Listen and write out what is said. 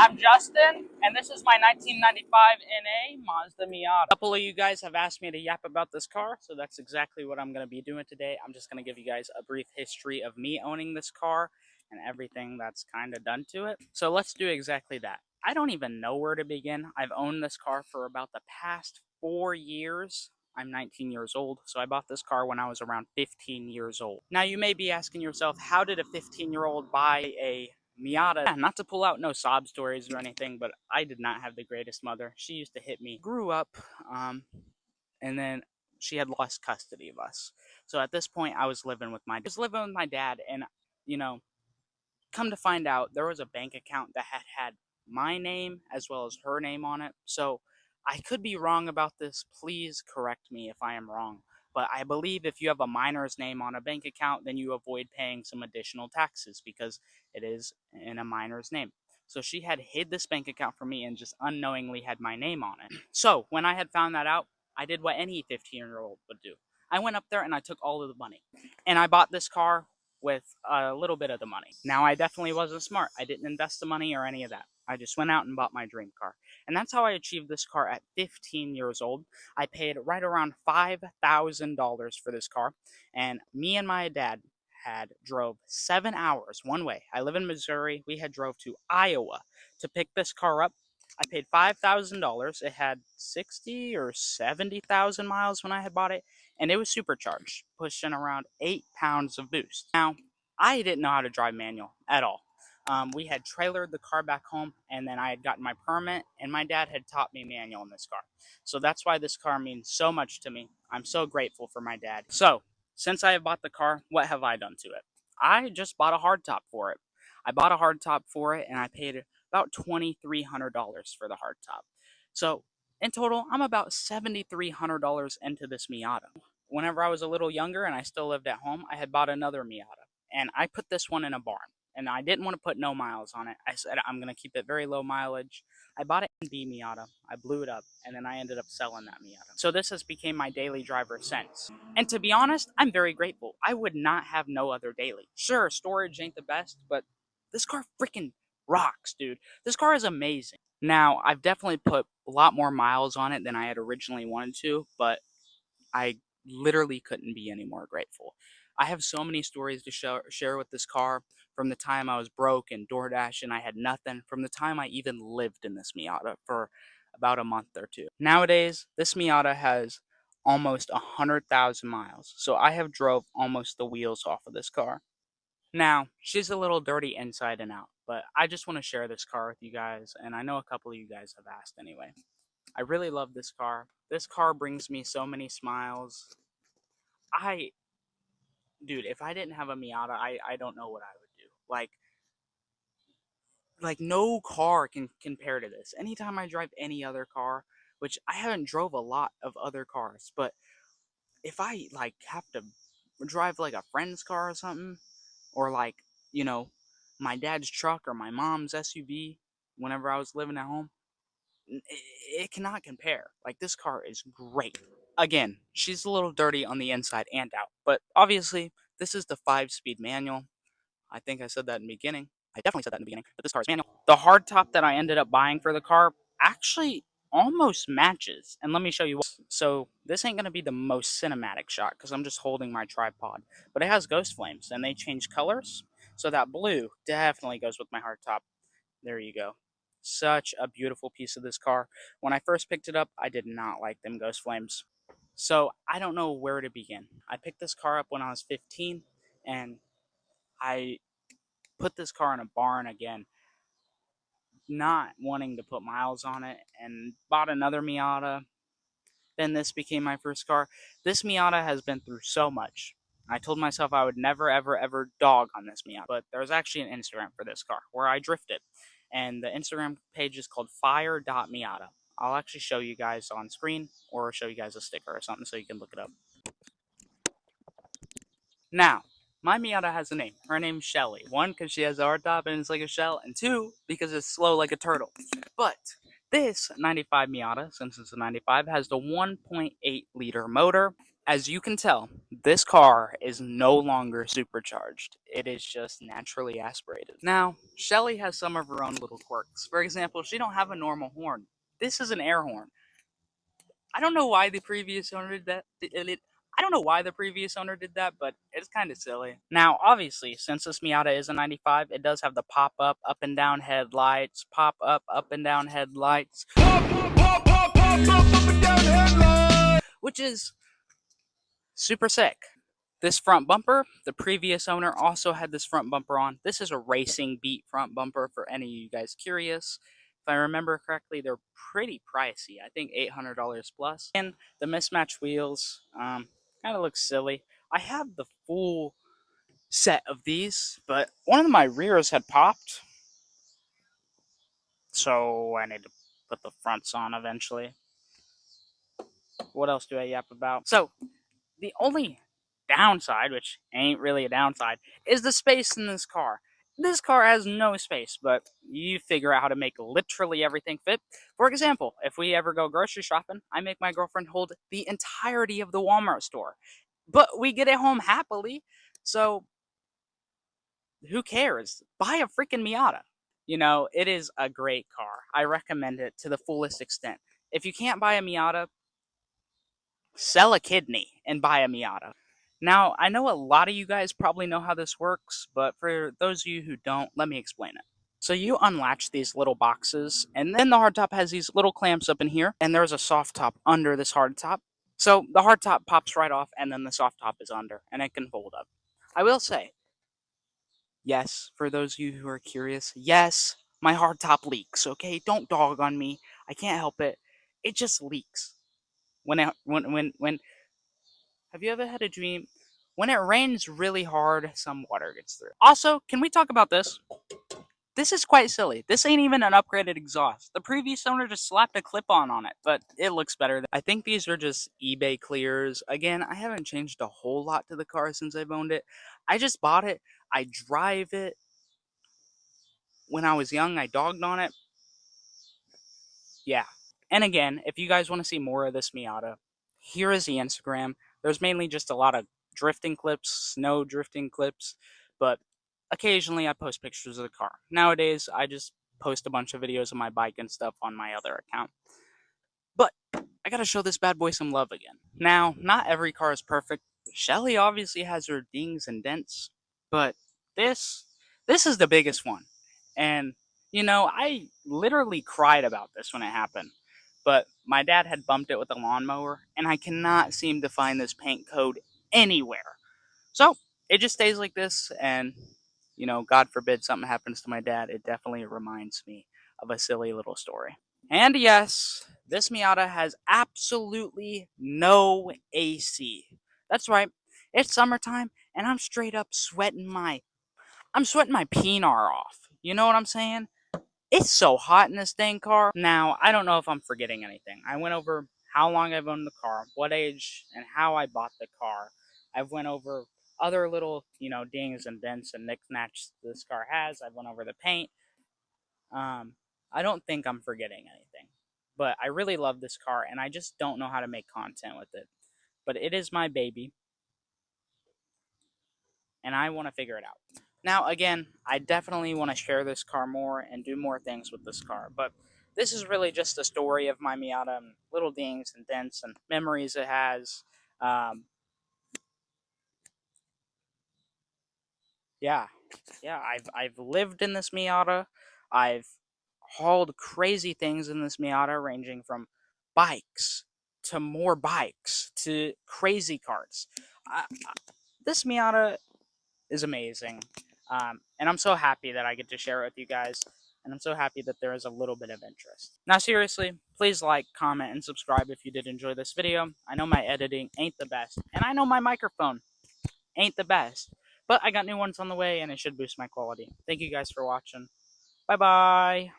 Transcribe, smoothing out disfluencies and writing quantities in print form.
I'm Justin, and this is my 1995 NA Mazda Miata. A couple of you guys have asked me to yap about this car, so that's exactly what I'm going to be doing today. I'm just going to give you guys a brief history of me owning this car and everything that's kind of done to it. So let's do exactly that. I don't even know where to begin. I've owned this car for about the past 4 years. I'm 19 years old, so I bought this car when I was around 15 years old. Now you may be asking yourself, how did a 15-year-old buy a Miata? Yeah, not to pull out no sob stories or anything, but I did not have the greatest mother. She used to hit me. Grew up, and then she had lost custody of us. So at this point, I was living with my dad, and you know, come to find out, there was a bank account that had my name as well as her name on it. So I could be wrong about this. Please correct me if I am wrong. But I believe if you have a minor's name on a bank account, then you avoid paying some additional taxes because it is in a minor's name. So she had hid this bank account from me and just unknowingly had my name on it. So when I had found that out, I did what any 15-year-old would do. I went up there and I took all of the money. And I bought this car with a little bit of the money. Now, I definitely wasn't smart. I didn't invest the money or any of that. I just went out and bought my dream car. And that's how I achieved this car at 15 years old. I paid right around $5,000 for this car. And me and my dad had drove 7 hours one way. I live in Missouri. We had drove to Iowa to pick this car up. I paid $5,000. It had 60 or 70,000 miles when I had bought it, and it was supercharged, pushing around 8 pounds of boost. Now, I didn't know how to drive manual at all. We had trailered the car back home, and then I had gotten my permit, and my dad had taught me manual in this car. So that's why this car means so much to me. I'm so grateful for my dad. So, since I have bought the car, what have I done to it? I just bought a hardtop for it. I bought a hardtop for it, and I paid about $2,300 for the hardtop. So, in total, I'm about $7,300 into this Miata. Whenever I was a little younger and I still lived at home, I had bought another Miata, and I put this one in a barn. And I didn't want to put no miles on it. I said I'm going to keep it very low mileage. I bought it in B Miata. I blew it up, and then I ended up selling that Miata. So this has become my daily driver since. And to be honest, I'm very grateful. I would not have no other daily. Sure, storage ain't the best, but this car freaking rocks, dude. This car is amazing. Now, I've definitely put a lot more miles on it than I had originally wanted to, but I literally couldn't be any more grateful. I have so many stories to share with this car, from the time I was broke and DoorDash and I had nothing, from the time I even lived in this Miata for about a month or two. Nowadays, this Miata has almost 100,000 miles, so I have drove almost the wheels off of this car. Now, she's a little dirty inside and out, but I just want to share this car with you guys, and I know a couple of you guys have asked anyway. I really love this car. This car brings me so many smiles. I, dude, if I didn't have a Miata, I don't know what I would do. Like no car can compare to this. Anytime I drive any other car, which I haven't drove a lot of other cars, but if I like have to drive like a friend's car or something, or like, you know, my dad's truck or my mom's SUV whenever I was living at home, it cannot compare. Like, this car is great. Again, she's a little dirty on the inside and out, but obviously this is the 5-speed manual. I think I said that in the beginning. I definitely said that in the beginning, but this car is manual. The hardtop that I ended up buying for the car actually almost matches, and let me show you what. So this ain't going to be the most cinematic shot because I'm just holding my tripod, but it has ghost flames, and they change colors, so that blue definitely goes with my hardtop. There you go. Such a beautiful piece of this car. When I first picked it up, I did not like them ghost flames. So I don't know where to begin. I picked this car up when I was 15, and I put this car in a barn again, not wanting to put miles on it, and bought another Miata. Then this became my first car. This Miata has been through so much. I told myself I would never, ever, ever dog on this Miata, but there's actually an Instagram for this car where I drifted, and the Instagram page is called fire.miata. I'll actually show you guys on screen, or show you guys a sticker or something so you can look it up. Now, my Miata has a name. Her name's Shelly. One, because she has a hardtop and it's like a shell, and two, because it's slow like a turtle. But this 95 Miata, since it's a 95, has the 1.8 liter motor. As you can tell, this car is no longer supercharged. It is just naturally aspirated. Now, Shelly has some of her own little quirks. For example, she don't have a normal horn. This is an air horn. I don't know why the previous owner did that. I don't know why the previous owner did that, but it's kind of silly. Now, obviously, since this Miata is a 95, it does have the pop-up, up and down headlights, pop-up, up and down headlights, up and down headlights, which is super sick. This front bumper, the previous owner also had this front bumper on. This is a racing beat front bumper for any of you guys curious. If I remember correctly, they're pretty pricey. I think $800 plus. And the mismatched wheels kind of looks silly. I have the full set of these, but one of my rears had popped. So I need to put the fronts on eventually. What else do I yap about? So the only downside, which ain't really a downside, is the space in this car. This car has no space, but you figure out how to make literally everything fit. For example, if we ever go grocery shopping, I make my girlfriend hold the entirety of the Walmart store. But we get it home happily, so who cares? Buy a freaking Miata. You know, it is a great car. I recommend it to the fullest extent. If you can't buy a Miata, sell a kidney and buy a Miata. Now, I know a lot of you guys probably know how this works, but for those of you who don't, let me explain it. So you unlatch these little boxes, and then the hardtop has these little clamps up in here, and there's a soft top under this hardtop. So the hardtop pops right off, and then the soft top is under, and it can fold up. I will say, yes, for those of you who are curious, yes, my hardtop leaks, okay? Don't dog on me. I can't help it. It just leaks. When have you ever had a dream? When it rains really hard, some water gets through. Also, can we talk about this? This is quite silly. This ain't even an upgraded exhaust. The previous owner just slapped a clip-on on it, but it looks better. I think these are just eBay clears. Again, I haven't changed a whole lot to the car since I've owned it. I just bought it. I drive it. When I was young, I dogged on it. Yeah. And again, if you guys want to see more of this Miata, here is the Instagram. There's mainly just a lot of drifting clips, snow drifting clips, but occasionally I post pictures of the car. Nowadays, I just post a bunch of videos of my bike and stuff on my other account. But I gotta show this bad boy some love again. Now, not every car is perfect. Shelly obviously has her dings and dents, but this this is the biggest one. And you know, I literally cried about this when it happened. But my dad had bumped it with a lawnmower, and I cannot seem to find this paint code anywhere. So it just stays like this, and you know, God forbid something happens to my dad, it definitely reminds me of a silly little story. And yes, this Miata has absolutely no AC. That's right. It's summertime and I'm sweating my peenar off. You know what I'm saying? It's so hot in this dang car. Now, I don't know if I'm forgetting anything. I went over how long I've owned the car, what age, and how I bought the car. I've went over other little, you know, dings and dents and knickknacks this car has. I've went over the paint. Um, I don't think I'm forgetting anything. But I really love this car, and I just don't know how to make content with it. But it is my baby, and I want to figure it out. Now, again, I definitely want to share this car more and do more things with this car, but this is really just a story of my Miata and little dings and dents and memories it has. Um, yeah, yeah, I've lived in this Miata. I've hauled crazy things in this Miata, ranging from bikes to more bikes to crazy carts. This Miata is amazing. And I'm so happy that I get to share it with you guys. And I'm so happy that there is a little bit of interest. Now, seriously, please like, comment, and subscribe if you did enjoy this video. I know my editing ain't the best. And I know my microphone ain't the best. But I got new ones on the way, and it should boost my quality. Thank you guys for watching. Bye-bye.